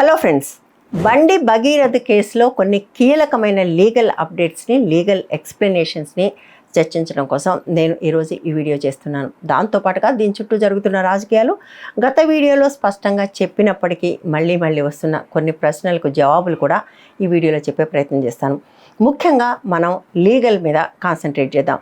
Hello friends, బండి భగీరథ కేసులో కొన్ని కీలకమైన లీగల్ అప్డేట్స్ని, లీగల్ ఎక్స్ప్లెనేషన్స్ని చర్చించడం కోసం నేను ఈరోజు ఈ వీడియో చేస్తున్నాను. దాంతోపాటుగా దీని చుట్టూ జరుగుతున్న రాజకీయాలు గత వీడియోలో స్పష్టంగా చెప్పినప్పటికీ మళ్ళీ వస్తున్న కొన్ని ప్రశ్నలకు జవాబులు కూడా ఈ వీడియోలో చెప్పే ప్రయత్నం చేస్తాను. ముఖ్యంగా మనం లీగల్ మీద కాన్సన్ట్రేట్ చేద్దాం.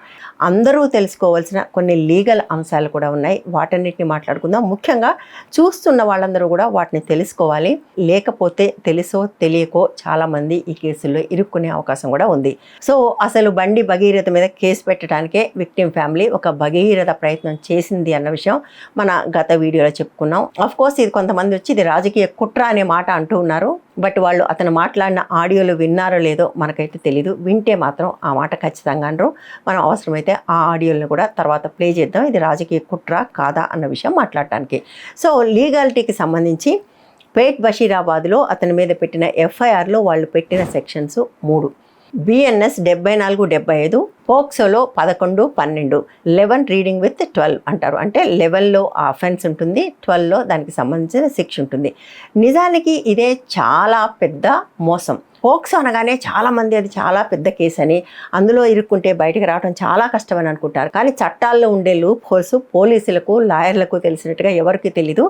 అందరూ తెలుసుకోవాల్సిన కొన్ని లీగల్ అంశాలు కూడా ఉన్నాయి, వాటన్నిటిని మాట్లాడుకుందాం. ముఖ్యంగా చూస్తున్న వాళ్ళందరూ కూడా వాటిని తెలుసుకోవాలి. లేకపోతే తెలుసో తెలియకో చాలామంది ఈ కేసుల్లో ఇరుక్కునే అవకాశం కూడా ఉంది. సో అసలు బండి భగీరథ మీద కేసు పెట్టడానికే విక్టిమ్ ఫ్యామిలీ ఒక భగీరథ ప్రయత్నం చేసింది అన్న విషయం మన గత వీడియోలో చెప్పుకున్నాం. ఆఫ్ కోర్స్ ఇది కొంతమంది వచ్చి ఇది రాజకీయ కుట్ర అనే మాట అంటూ ఉన్నారు. బట్ వాళ్ళు అతను మాట్లాడిన ఆడియోలు విన్నారో లేదో మనకైతే తెలీదు. వింటే మాత్రం ఆ మాట ఖచ్చితంగా అనరు. మనం అవసరమైతే ఆ ఆడియోలను కూడా తర్వాత ప్లే చేద్దాం, ఇది రాజకీయ కుట్ర కాదా అన్న విషయం మాట్లాడటానికి. సో లీగాలిటీకి సంబంధించి పేట్ బషీరాబాద్లో అతని మీద పెట్టిన ఎఫ్ఐఆర్లో వాళ్ళు పెట్టిన సెక్షన్స్ 3. BNS 74-75, పోక్సోలో 11-12, 11 రీడింగ్ విత్ 12 అంటారు. అంటే 11లో ఆ అఫెన్స్ ఉంటుంది, 12లో దానికి సంబంధించిన శిక్ష ఉంటుంది. నిజానికి ఇదే చాలా పెద్ద మోసం. పోక్సో అనగానే చాలామంది అది చాలా పెద్ద కేసు అని, అందులో ఇరుక్కుంటే బయటకు రావడం చాలా కష్టమని అనుకుంటారు. కానీ చట్టాల్లో ఉండే లూప్ హోల్స్ పోలీసులకు, లాయర్లకు తెలిసినట్టుగా ఎవరికి తెలీదు.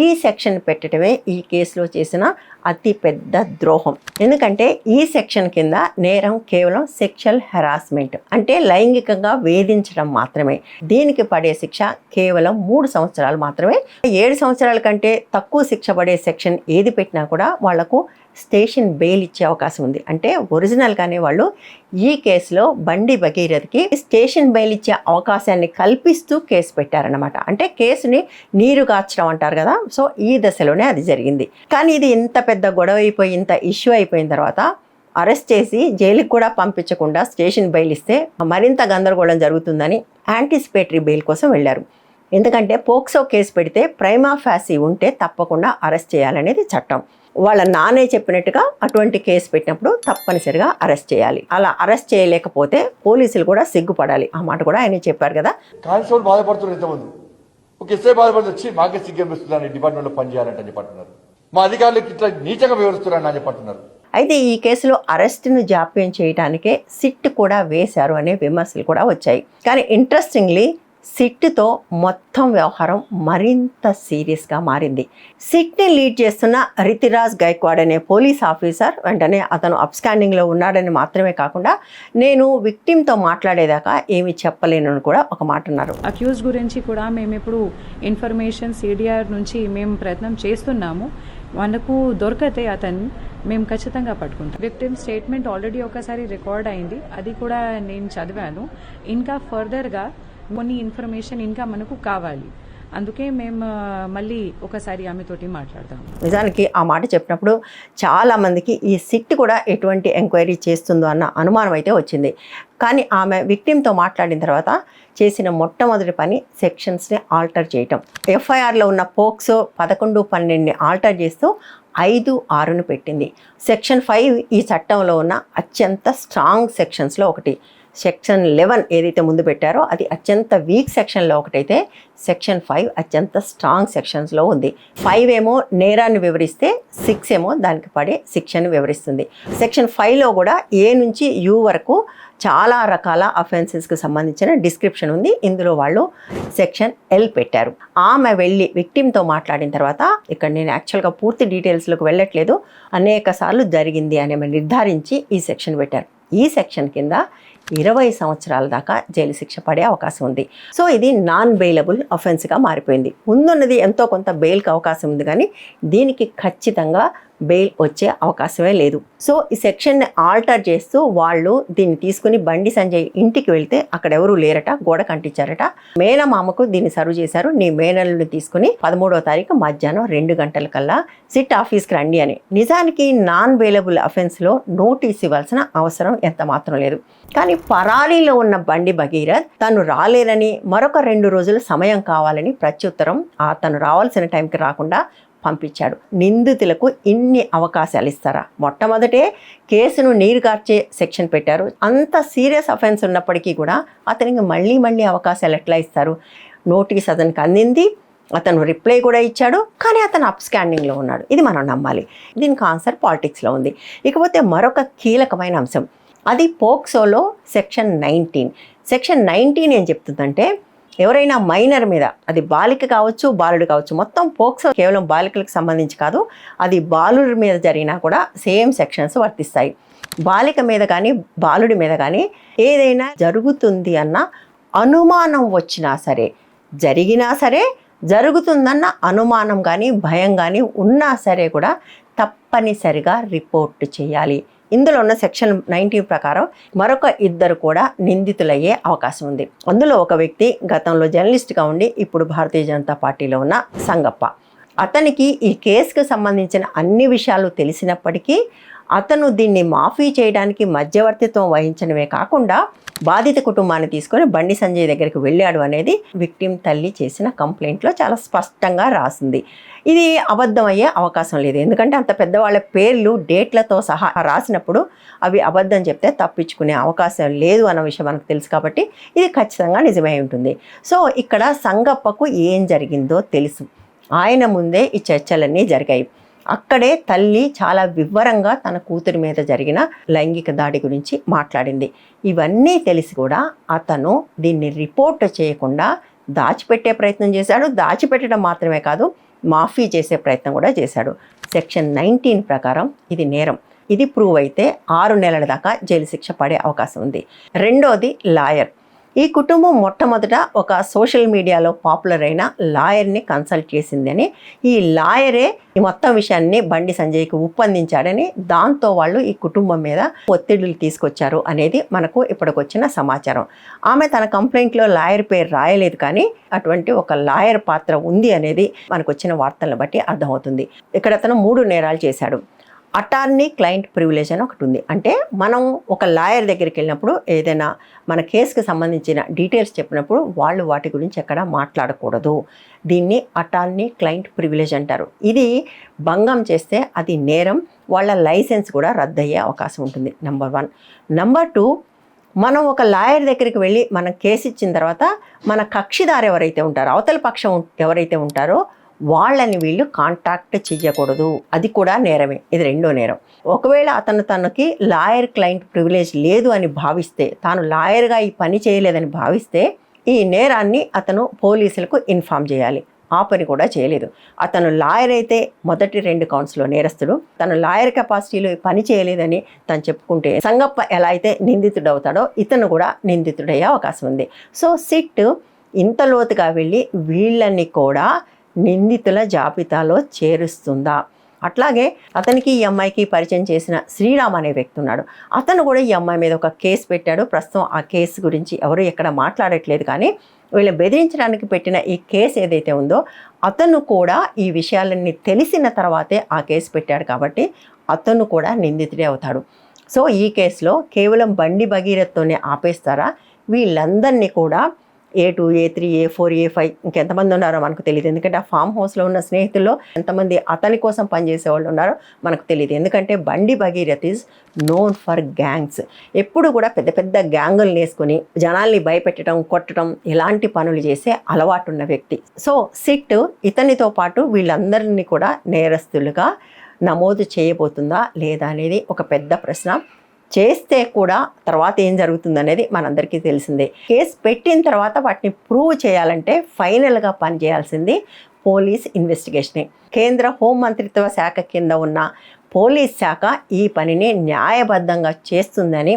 ఈ సెక్షన్ పెట్టడమే ఈ కేసులో చేసిన అతి పెద్ద ద్రోహం. ఎందుకంటే ఈ సెక్షన్ కింద నేరం కేవలం సెక్షువల్ హెరాస్మెంట్, అంటే లైంగికంగా వేధించడం మాత్రమే. దీనికి పడే శిక్ష కేవలం 3 సంవత్సరాలు మాత్రమే. 7 సంవత్సరాల కంటే తక్కువ శిక్ష పడే సెక్షన్ ఏది పెట్టినా కూడా వాళ్లకు స్టేషన్ బెయిల్ ఇచ్చే అవకాశం ఉంది. అంటే ఒరిజినల్గానే వాళ్ళు ఈ కేసులో బండి భగీరథకి స్టేషన్ బెయిల్ ఇచ్చే అవకాశాన్ని కల్పిస్తూ కేసు పెట్టారనమాట. అంటే కేసుని నీరు గార్చడం అంటారు కదా, సో ఈ దశలోనే అది జరిగింది. కానీ ఇది ఇంత పెద్ద గొడవ అయిపోయి, ఇంత ఇష్యూ అయిపోయిన తర్వాత అరెస్ట్ చేసి జైలుకి కూడా పంపించకుండా స్టేషన్ బెయిల్ ఇస్తే మరింత గందరగోళం జరుగుతుందని యాంటిసిపేటరీ బెయిల్ కోసం వెళ్ళారు. ఎందుకంటే పోక్సో కేసు పెడితే ప్రైమా ఫాసీ ఉంటే తప్పకుండా అరెస్ట్ చేయాలనేది చట్టం. వాళ్ళ నానే చెప్పినట్టుగా అటువంటి కేసు పెట్టినప్పుడు తప్పనిసరిగా అరెస్ట్ చేయాలి. అలా అరెస్ట్ చేయలేకపోతే పోలీసులు కూడా సిగ్గుపడాలి. ఆ మాట కూడా ఆయన చెప్పారు కదా. కానిస్టేబుల్ బాధపడుతున్నారు, ఇంతమంది ఒక ఎస్ఐ బాధపడుతూ వచ్చి మాకే సిగ్గు అనిపిస్తుందని డిపార్ట్మెంట్లో పనిచేయాలంటే చెప్పంటున్నారు. మా అధికారులకు ఇట్లా నీచంగా వివరిస్తున్నారని అని చెప్పంటున్నారు. అయితే ఈ కేసులో అరెస్టును జాప్యం చేయడానికే సిట్ కూడా వేశారు అనే విమర్శలు కూడా వచ్చాయి. కానీ ఇంట్రెస్టింగ్లీ సిట్తో మొత్తం వ్యవహారం మరింత సీరియస్గా మారింది. సిట్ని లీడ్ చేస్తున్న రితిరాజ్ గైక్వాడ్ అనే పోలీస్ ఆఫీసర్ వెంటనే అతను అబ్స్కాండింగ్లో ఉన్నాడని మాత్రమే కాకుండా నేను విక్టిమ్తో మాట్లాడేదాకా ఏమి చెప్పలేనని కూడా ఒక మాట అన్నారు. అక్యూజ్ గురించి కూడా మేము ఇప్పుడు ఇన్ఫర్మేషన్ CDR నుంచి మేము ప్రయత్నం చేస్తున్నాము. మనకు దొరకతే అతన్ని మేము ఖచ్చితంగా పట్టుకుంటాం. విక్టిమ్ స్టేట్మెంట్ ఆల్రెడీ ఒకసారి రికార్డ్ అయింది, అది కూడా నేను చదివాను. ఇంకా ఫర్దర్గా కొన్ని ఇన్ఫర్మేషన్ ఇంకా మనకు కావాలి, అందుకే మేము మళ్ళీ ఒకసారి ఆమెతోటి మాట్లాడదాం. నిజానికి ఆ మాట చెప్పినప్పుడు చాలామందికి ఈ సిట్ కూడా ఎటువంటి ఎంక్వైరీ చేస్తుందో అన్న అనుమానం అయితే వచ్చింది. కానీ ఆమె విక్టిమ్తో మాట్లాడిన తర్వాత చేసిన మొట్టమొదటి పని సెక్షన్స్ని ఆల్టర్ చేయటం. ఎఫ్ఐఆర్లో ఉన్న పోక్సో 11-12ని ఆల్టర్ చేస్తూ 5-6ను పెట్టింది. సెక్షన్ 5 ఈ చట్టంలో ఉన్న అత్యంత స్ట్రాంగ్ సెక్షన్స్లో ఒకటి. సెక్షన్ 11 ఏదైతే ముందు పెట్టారో అది అత్యంత వీక్ సెక్షన్లో ఒకటైతే సెక్షన్ 5 అత్యంత స్ట్రాంగ్ సెక్షన్స్లో ఉంది. 5 ఏమో నేరాన్ని వివరిస్తే 6 ఏమో దానికి పడే శిక్షను వివరిస్తుంది. సెక్షన్ 5లో కూడా A నుంచి U వరకు చాలా రకాల అఫెన్సెస్కి సంబంధించిన డిస్క్రిప్షన్ ఉంది. ఇందులో వాళ్ళు సెక్షన్ L పెట్టారు. ఆమె వెళ్ళి విక్టిమ్తో మాట్లాడిన తర్వాత, ఇక్కడ నేను యాక్చువల్గా పూర్తి డీటెయిల్స్లోకి వెళ్ళట్లేదు, అనేక సార్లు జరిగింది అని నిర్ధారించి ఈ సెక్షన్ పెట్టారు. ఈ సెక్షన్ కింద 20 సంవత్సరాల దాకా జైలు శిక్ష పడే అవకాశం ఉంది. సో ఇది నాన్ బెయిలబుల్ అఫెన్స్గా మారిపోయింది. ముందున్నది ఎంతో కొంత బెయిల్కి అవకాశం ఉంది, కానీ దీనికి ఖచ్చితంగా బెయిల్ వచ్చే అవకాశమే లేదు. సో ఈ సెక్షన్ని ఆల్టర్ చేస్తూ వాళ్ళు దీన్ని తీసుకుని బండి సంజయ్ ఇంటికి వెళ్తే అక్కడ ఎవరూ లేరట, గోడ కంటించారట. మేనమామకు దీన్ని సర్వ్ చేశారు. నీ మేనల్ని తీసుకుని 13వ తారీఖు మధ్యాహ్నం 2 గంటల కల్లా సిట్ ఆఫీస్కి రండి అని. నిజానికి నాన్ బెయిలబుల్ అఫెన్స్లో నోటీస్ ఇవ్వాల్సిన అవసరం ఎంత మాత్రం లేదు. కానీ పరారీలో ఉన్న బండి భగీరథ్ తను రాలేదని, మరొక 2 రోజులు సమయం కావాలని ప్రత్యుత్తరం తను రావాల్సిన టైంకి రాకుండా పంపించాడు. నిందితులకు ఇన్ని అవకాశాలు ఇస్తారా? మొట్టమొదటే కేసును నీరుగార్చే సెక్షన్ పెట్టారు. అంత సీరియస్ అఫెన్స్ ఉన్నప్పటికీ కూడా అతనికి మళ్ళీ అవకాశాలు ఎట్లా ఇస్తారు? నోటీస్ అతనికి అందింది, అతను రిప్లై కూడా ఇచ్చాడు, కానీ అతను అప్ స్కాండింగ్లో ఉన్నాడు. ఇది మనం నమ్మాలి. దీనికి ఆన్సర్ పాలిటిక్స్లో ఉంది. ఇకపోతే మరొక కీలకమైన అంశం, అది పోక్సోలో సెక్షన్ 19. సెక్షన్ 19 ఏం చెప్తుందంటే, ఎవరైనా మైనర్ మీద, అది బాలిక కావచ్చు బాలుడు కావచ్చు, మొత్తం పోక్సో కేవలం బాలికలకు సంబంధించి కాదు, అది బాలుడి మీద జరిగినా కూడా సేమ్ సెక్షన్స్ వర్తిస్తాయి. బాలిక మీద కానీ బాలుడి మీద కానీ ఏదైనా జరుగుతుంది అన్న అనుమానం వచ్చినా సరే, జరిగినా సరే, జరుగుతుందన్న అనుమానం కానీ భయం కానీ ఉన్నా సరే కూడా తప్పనిసరిగా రిపోర్ట్ చేయాలి. ఇందులో ఉన్న సెక్షన్ 19 ప్రకారం మరొక ఇద్దరు కూడా నిందితులయ్యే అవకాశం ఉంది. అందులో ఒక వ్యక్తి గతంలో జర్నలిస్ట్గా ఉండి ఇప్పుడు భారతీయ జనతా పార్టీలో ఉన్న సంగప్ప. అతనికి ఈ కేసుకు సంబంధించిన అన్ని విషయాలు తెలిసినప్పటికీ అతను దీన్ని మాఫీ చేయడానికి మధ్యవర్తిత్వం వహించడమే కాకుండా బాధిత కుటుంబాన్ని తీసుకొని బండి సంజయ్ దగ్గరికి వెళ్ళాడు అనేది విక్టిమ్ తల్లి చేసిన కంప్లైంట్లో చాలా స్పష్టంగా రాసింది. ఇది అబద్ధం అయ్యే అవకాశం లేదు. ఎందుకంటే అంత పెద్దవాళ్ళ పేర్లు డేట్లతో సహా రాసినప్పుడు అవి అబద్ధం చెప్తే తప్పించుకునే అవకాశం లేదు అన్న విషయం మనకు తెలుసు కాబట్టి ఇది ఖచ్చితంగా నిజమై ఉంటుంది. సో ఇక్కడ సంగప్పకు ఏం జరిగిందో తెలుసు. ఆయన ముందే ఈ చర్చలన్నీ జరిగాయి. అక్కడే తల్లి చాలా వివరంగా తన కూతురి మీద జరిగిన లైంగిక దాడి గురించి మాట్లాడింది. ఇవన్నీ తెలిసి కూడా అతను దీన్ని రిపోర్ట్ చేయకుండా దాచిపెట్టే ప్రయత్నం చేశాడు. దాచిపెట్టడం మాత్రమే కాదు, మాఫీ చేసే ప్రయత్నం కూడా చేశాడు. సెక్షన్ 19 ప్రకారం ఇది నేరం. ఇది ప్రూవ్ అయితే 6 నెలల దాకా జైలు శిక్ష పడే అవకాశం ఉంది. రెండోది లాయర్. ఈ కుటుంబం మొట్టమొదట ఒక సోషల్ మీడియాలో పాపులర్ అయిన లాయర్ని కన్సల్ట్ చేసిందని, ఈ లాయరే ఈ మొత్తం విషయాన్ని బండి సంజయ్కి ఉప్పందించాడని, దాంతో వాళ్ళు ఈ కుటుంబం మీద ఒత్తిడులు తీసుకొచ్చారు అనేది మనకు ఇప్పటికొచ్చిన సమాచారం. ఆమె తన కంప్లైంట్లో లాయర్ పేరు రాయలేదు, కానీ అటువంటి ఒక లాయర్ పాత్ర ఉంది అనేది మనకు వచ్చిన వార్తలను బట్టి అర్థమవుతుంది. ఇక్కడ అతను 3 నేరాలు చేశాడు. అటార్నీ క్లయింట్ ప్రివిలేజ్ అని ఒకటి ఉంది. అంటే మనం ఒక లాయర్ దగ్గరికి వెళ్ళినప్పుడు ఏదైనా మన కేసుకి సంబంధించిన డీటెయిల్స్ చెప్పినప్పుడు వాళ్ళు వాటి గురించి ఎక్కడ మాట్లాడకూడదు. దీన్ని అటార్నీ క్లయింట్ ప్రివిలేజ్ అంటారు. ఇది భంగం చేస్తే అది నేరం, వాళ్ళ లైసెన్స్ కూడా రద్దయ్యే అవకాశం ఉంటుంది. నెంబర్ 1. నెంబర్ 2, మనం ఒక లాయర్ దగ్గరికి వెళ్ళి మనం కేసు ఇచ్చిన తర్వాత మన కక్షిదారు ఎవరైతే ఉంటారో, అవతల పక్షం ఎవరైతే ఉంటారో వాళ్ళని వీళ్ళు కాంటాక్ట్ చేయకూడదు. అది కూడా నేరమే. ఇది రెండో నేరం. ఒకవేళ తనకి లాయర్ క్లయింట్ ప్రివిలేజ్ లేదు అని భావిస్తే, తాను లాయర్గా ఈ పని చేయలేదని భావిస్తే, ఈ నేరాన్ని అతను పోలీసులకు ఇన్ఫామ్ చేయాలి. ఆ పని కూడా చేయలేదు. అతను లాయర్ అయితే మొదటి 2 కౌంట్స్లో నేరస్తుడు. తను లాయర్ కెపాసిటీలో పని చేయలేదని తను చెప్పుకుంటే, సంగప్ప ఎలా అయితే నిందితుడు అవుతాడో ఇతను కూడా నిందితుడయ్యే అవకాశం ఉంది. సో సిట్ ఇంత లోతుగా వెళ్ళి వీళ్ళని కూడా నిందితుల జాబితాలో చేరుస్తుందా? అట్లాగే అతనికి ఈ అమ్మాయికి పరిచయం చేసిన శ్రీరామ్ అనే వ్యక్తి ఉన్నాడు. అతను కూడా ఈ అమ్మాయి మీద ఒక కేసు పెట్టాడు. ప్రస్తుతం ఆ కేసు గురించి ఎవరు ఎక్కడ మాట్లాడట్లేదు, కానీ వీళ్ళని బెదిరించడానికి పెట్టిన ఈ కేసు ఏదైతే ఉందో అతను కూడా ఈ విషయాలన్నీ తెలిసిన తర్వాతే ఆ కేసు పెట్టాడు కాబట్టి అతను కూడా నిందితుడే అవుతాడు. సో ఈ కేసులో కేవలం బండి భగీరథతోనే ఆపేస్తారా? వీళ్ళందరినీ కూడా A2, A3, A4, A5 ఇంకెంతమంది ఉన్నారో మనకు తెలియదు. ఎందుకంటే ఆ ఫామ్ హౌస్లో ఉన్న స్నేహితుల్లో ఎంతమంది అతని కోసం పనిచేసే వాళ్ళు ఉన్నారో మనకు తెలియదు. ఎందుకంటే బండి Bhagirath is known for gangs. ఎప్పుడు కూడా పెద్ద పెద్ద గ్యాంగులు వేసుకొని జనాల్ని భయపెట్టడం, కొట్టడం, ఇలాంటి పనులు చేసే అలవాటు ఉన్న వ్యక్తి. సో సిట్ ఇతనితో పాటు వీళ్ళందరినీ కూడా నేరస్తులుగా నమోదు చేయబోతుందా లేదా అనేది ఒక పెద్ద ప్రశ్న. చేస్తే కూడా తర్వాత ఏం జరుగుతుంది అనేది మనందరికీ తెలిసిందే. కేసు పెట్టిన తర్వాత వాటిని ప్రూవ్ చేయాలంటే ఫైనల్గా పనిచేయాల్సింది పోలీస్ ఇన్వెస్టిగేషనే. కేంద్ర హోంమంత్రిత్వ శాఖ కింద ఉన్న పోలీస్ శాఖ ఈ పనిని న్యాయబద్ధంగా చేస్తుందని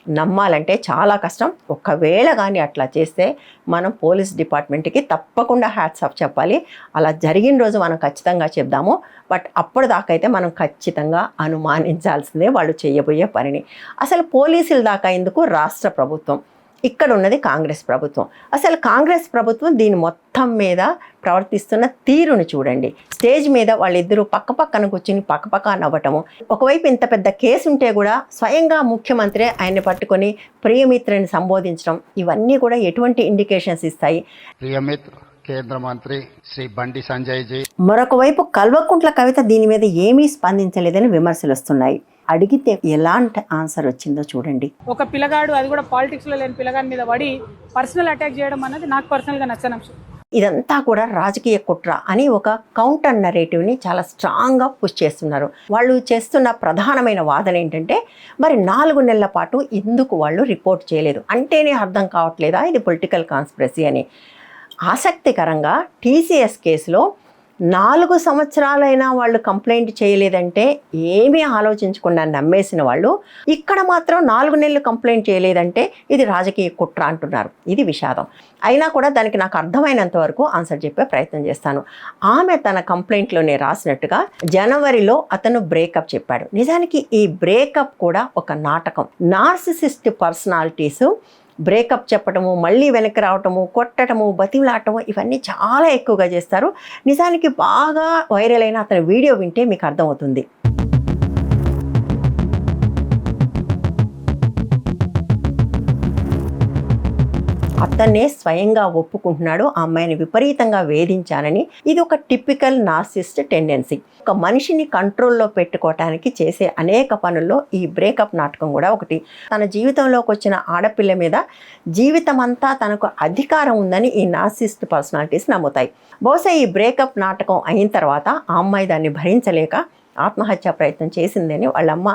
నమ్మాలంటే చాలా కష్టం. ఒకవేళ కానీ అట్లా చేస్తే మనం పోలీస్ డిపార్ట్మెంట్కి తప్పకుండా హ్యాట్స్ ఆఫ్ చెప్పాలి. అలా జరిగిన రోజు మనం ఖచ్చితంగా చెప్దాము. బట్ అప్పటిదాకా అయితే మనం ఖచ్చితంగా అనుమానించాల్సిందే వాళ్ళు చేయబోయే పనిని. అసలు పోలీసుల దాకా ఎందుకు? రాష్ట్ర ప్రభుత్వం, ఇక్కడ ఉన్నది కాంగ్రెస్ ప్రభుత్వం. అసలు కాంగ్రెస్ ప్రభుత్వం దీని మొత్తం మీద ప్రవర్తిస్తున్న తీరును చూడండి. స్టేజ్ మీద వాళ్ళిద్దరూ పక్కపక్కన కూర్చుని పక్కపక్క నవ్వటము. ఒకవైపు ఇంత పెద్ద కేసు ఉంటే కూడా స్వయంగా ముఖ్యమంత్రి ఆయన్ని పట్టుకొని ప్రియమిత్రని సంబోధించడం, ఇవన్నీ కూడా ఎటువంటి ఇండికేషన్స్ ఇస్తాయి? ప్రియమిత్ర కేంద్ర మంత్రి శ్రీ బండి సంజయ్ జీ. మరొక వైపు కల్వకుంట్ల కవిత దీని మీద ఏమీ స్పందించలేదని విమర్శలు వస్తున్నాయి. అడిగితే ఎలాంటి ఆన్సర్ వచ్చిందో చూడండి. ఒక పిల్లగాడు, అది కూడా పాలిటిక్స్ లో లేని పిల్లగాడి మీద పడి పర్సనల్ అటాక్ చేయడం అనేది నాకు పర్సనల్ గా నచ్చని అంశం. ఇదంతా కూడా రాజకీయ కుట్ర అని ఒక కౌంటర్ నరేటివ్ని చాలా స్ట్రాంగ్గా పుష్ చేస్తున్నారు. వాళ్ళు చేస్తున్న ప్రధానమైన వాదన ఏంటంటే మరి 4 నెలల పాటు ఎందుకు వాళ్ళు రిపోర్ట్ చేయలేదు అంటేనే అర్థం కావట్లేదా ఇది పొలిటికల్ కాన్స్పిరసీ అని. ఆసక్తికరంగా TCS కేసులో 4 సంవత్సరాలైనా వాళ్ళు కంప్లైంట్ చేయలేదంటే ఏమీ ఆలోచించకుండా నమ్మేసిన వాళ్ళు ఇక్కడ మాత్రం 4 నెలలు కంప్లైంట్ చేయలేదంటే ఇది రాజకీయ కుట్ర అంటున్నారు. ఇది విషాదం. అయినా కూడా దానికి నాకు అర్థమైనంత వరకు ఆన్సర్ చెప్పే ప్రయత్నం చేస్తాను. ఆమె తన కంప్లైంట్లోనే రాసినట్టుగా జనవరిలో అతను బ్రేకప్ చెప్పాడు. నిజానికి ఈ బ్రేకప్ కూడా ఒక నాటకం. నార్సిసిస్ట్ పర్సనాలిటీస్ బ్రేకప్ చెప్పటము, మళ్ళీ వెనక్కి రావటము, కొట్టడము, బతిమలాటము ఇవన్నీ చాలా ఎక్కువగా చేస్తారు. నిజానికి బాగా వైరల్ అయిన అతని వీడియో వింటే మీకు అర్థమవుతుంది. అతన్నే స్వయంగా ఒప్పుకుంటున్నాడు ఆ అమ్మాయిని విపరీతంగా వేధించానని. ఇది ఒక టిపికల్ నార్సిస్ట్ టెండెన్సీ. ఒక మనిషిని కంట్రోల్లో పెట్టుకోవటానికి చేసే అనేక పనుల్లో ఈ బ్రేకప్ నాటకం కూడా ఒకటి. తన జీవితంలోకి వచ్చిన ఆడపిల్ల మీద జీవితం అంతా తనకు అధికారం ఉందని ఈ నార్సిస్ట్ పర్సనాలిటీస్ నమ్ముతాయి. బహుశా ఈ బ్రేకప్ నాటకం అయిన తర్వాత ఆ అమ్మాయి దాన్ని భరించలేక ఆత్మహత్యా ప్రయత్నం చేసిందని వాళ్ళమ్మ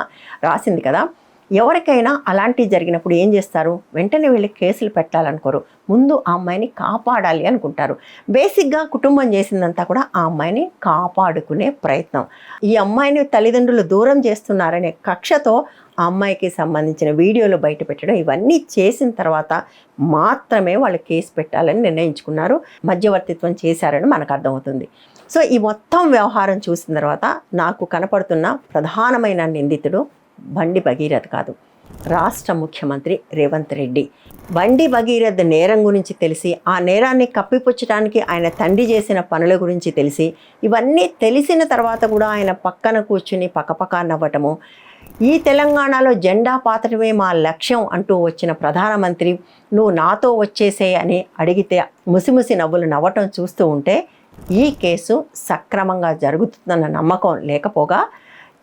రాసింది కదా. ఎవరికైనా అలాంటివి జరిగినప్పుడు ఏం చేస్తారు? వెంటనే వెళ్ళి కేసులు పెట్టాలనుకోరు. ముందు ఆ అమ్మాయిని కాపాడాలి అనుకుంటారు. బేసిక్గా కుటుంబం చేసిందంతా కూడా ఆ అమ్మాయిని కాపాడుకునే ప్రయత్నం. ఈ అమ్మాయిని తల్లిదండ్రులు దూరం చేస్తున్నారనే కక్షతో ఆ అమ్మాయికి సంబంధించిన వీడియోలు బయట పెట్టడం ఇవన్నీ చేసిన తర్వాత మాత్రమే వాళ్ళు కేసు పెట్టాలని నిర్ణయించుకున్నారు. మధ్యవర్తిత్వం చేశారని మనకు అర్థమవుతుంది. సో ఈ మొత్తం వ్యవహారం చూసిన తర్వాత నాకు కనపడుతున్న ప్రధానమైన నిందితుడు బండి భగీరథ్ కాదు, రాష్ట్ర ముఖ్యమంత్రి రేవంత్ రెడ్డి. బండి భగీరథ్ నేరం గురించి తెలిసి ఆ నేరాన్ని కప్పిపుచ్చడానికి ఆయన తండ్రి చేసిన పనుల గురించి తెలిసి ఇవన్నీ తెలిసిన తర్వాత కూడా ఆయన పక్కన కూర్చుని పక్కపక్క నవ్వటము, ఈ తెలంగాణలో జెండా పాతడమే మా లక్ష్యం అంటూ వచ్చిన ప్రధానమంత్రి నువ్వు నాతో వచ్చేసే అని అడిగితే ముసిముసి నవ్వులు నవ్వటం చూస్తూ ఉంటే ఈ కేసు సక్రమంగా జరుగుతుందన్న నమ్మకం లేకపోగా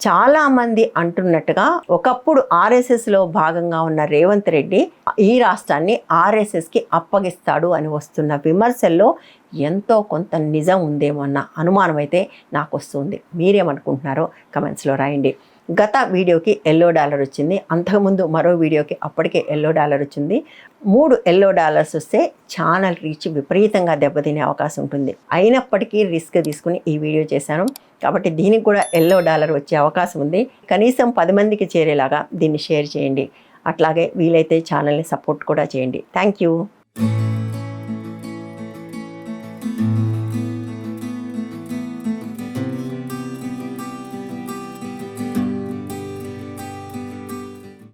చాలామంది అంటున్నట్టుగా ఒకప్పుడు ఆర్ఎస్ఎస్లో భాగంగా ఉన్న రేవంత్ రెడ్డి ఈ రాష్ట్రాన్ని ఆర్ఎస్ఎస్కి అప్పగిస్తాడు అని వస్తున్న విమర్శల్లో ఎంతో కొంత నిజం ఉందేమో అన్న అనుమానం అయితే నాకు వస్తుంది. మీరేమనుకుంటున్నారో కమెంట్స్లో రాయండి. గత వీడియోకి $1 వచ్చింది. అంతకుముందు మరో వీడియోకి అప్పటికే $1 వచ్చింది. 3 $1 వస్తే ఛానల్ రీచ్ విపరీతంగా దెబ్బతినే అవకాశం ఉంటుంది. అయినప్పటికీ రిస్క్ తీసుకుని ఈ వీడియో చేశాను కాబట్టి దీనికి కూడా $1 వచ్చే అవకాశం ఉంది. కనీసం 10 మందికి చేరేలాగా దీన్ని షేర్ చేయండి. అట్లాగే వీలైతే ఛానల్ని సపోర్ట్ కూడా చేయండి. Thank you.